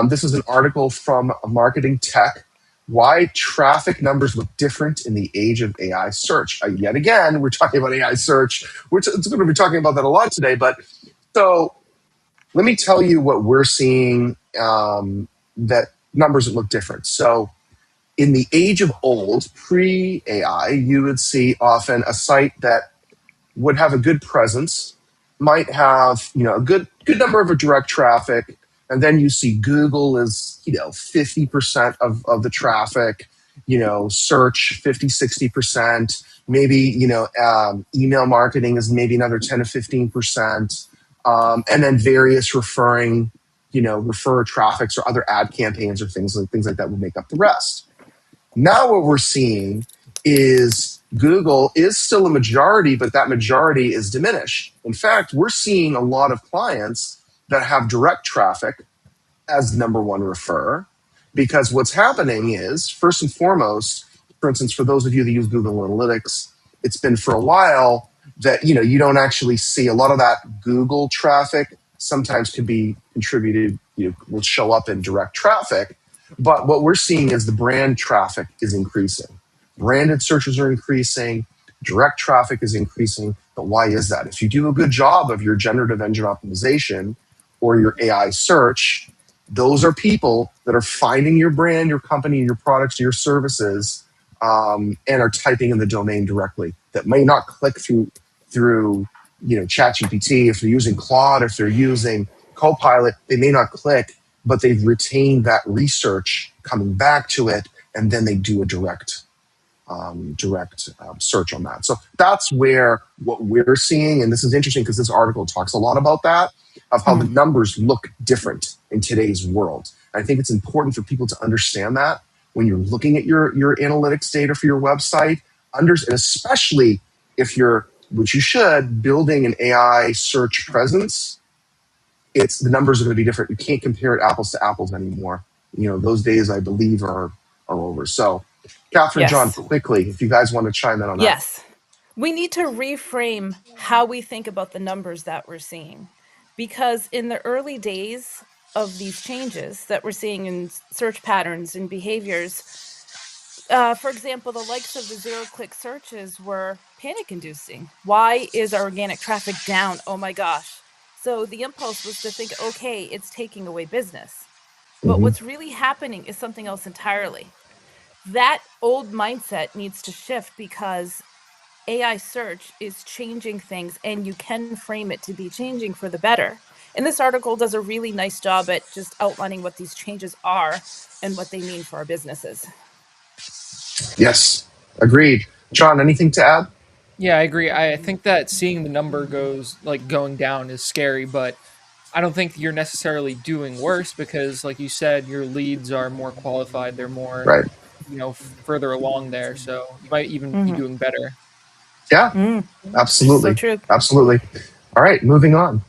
This is an article from Marketing Tech. Why traffic numbers look different in the age of AI search. Yet again, we're talking about AI search. It's going to be talking about that a lot today. But so let me tell you what we're seeing that numbers that look different. So in the age of old, pre-AI, you would see often a site that would have a good presence, might have a good number of direct traffic, and then you see Google is 50% of the traffic, search 50-60%, maybe email marketing is maybe another 10 to 15%, and then various refer traffics or other ad campaigns or things like that will make up the rest. Now what we're seeing is Google is still a majority, but that majority is diminished. In fact, we're seeing a lot of clients that have direct traffic as number one refer, because what's happening is, first and foremost, for instance, for those of you that use Google Analytics, it's been for a while that you don't actually see a lot of that Google traffic. Sometimes can be contributed, will show up in direct traffic. But what we're seeing is the brand traffic is increasing. Branded searches are increasing. Direct traffic is increasing. But why is that? If you do a good job of your generative engine optimization or your AI search, those are people that are finding your brand, your company, your products, your services, and are typing in the domain directly. That may not click through ChatGPT. If they're using Claude, if they're using Copilot, they may not click, but they've retained that research coming back to it, and then they do a direct search on that. So that's what we're seeing, and this is interesting because this article talks a lot about that, of how the numbers look different in today's world. And I think it's important for people to understand that when you're looking at your analytics data for your website, and especially if you're, which you should, building an AI search presence. The numbers are going to be different. You can't compare it apples to apples anymore. Those days, I believe, are over. So, Catherine, John, quickly, if you guys want to chime in on that. Yes. We need to reframe how we think about the numbers that we're seeing. Because in the early days of these changes that we're seeing in search patterns and behaviors, for example, the likes of the zero-click searches were panic-inducing. Why is our organic traffic down? Oh my gosh. So the impulse was to think, okay, it's taking away business. But what's really happening is something else entirely. That old mindset needs to shift because AI search is changing things, and you can frame it to be changing for the better. And this article does a really nice job at just outlining what these changes are and what they mean for our businesses. Yes, agreed. John, anything to add? Yeah, I agree. I think that seeing the number going down is scary, but I don't think you're necessarily doing worse because, like you said, your leads are more qualified. They're more, Right. further along there. So you might even be doing better. Yeah, absolutely. So true. Absolutely. All right, moving on.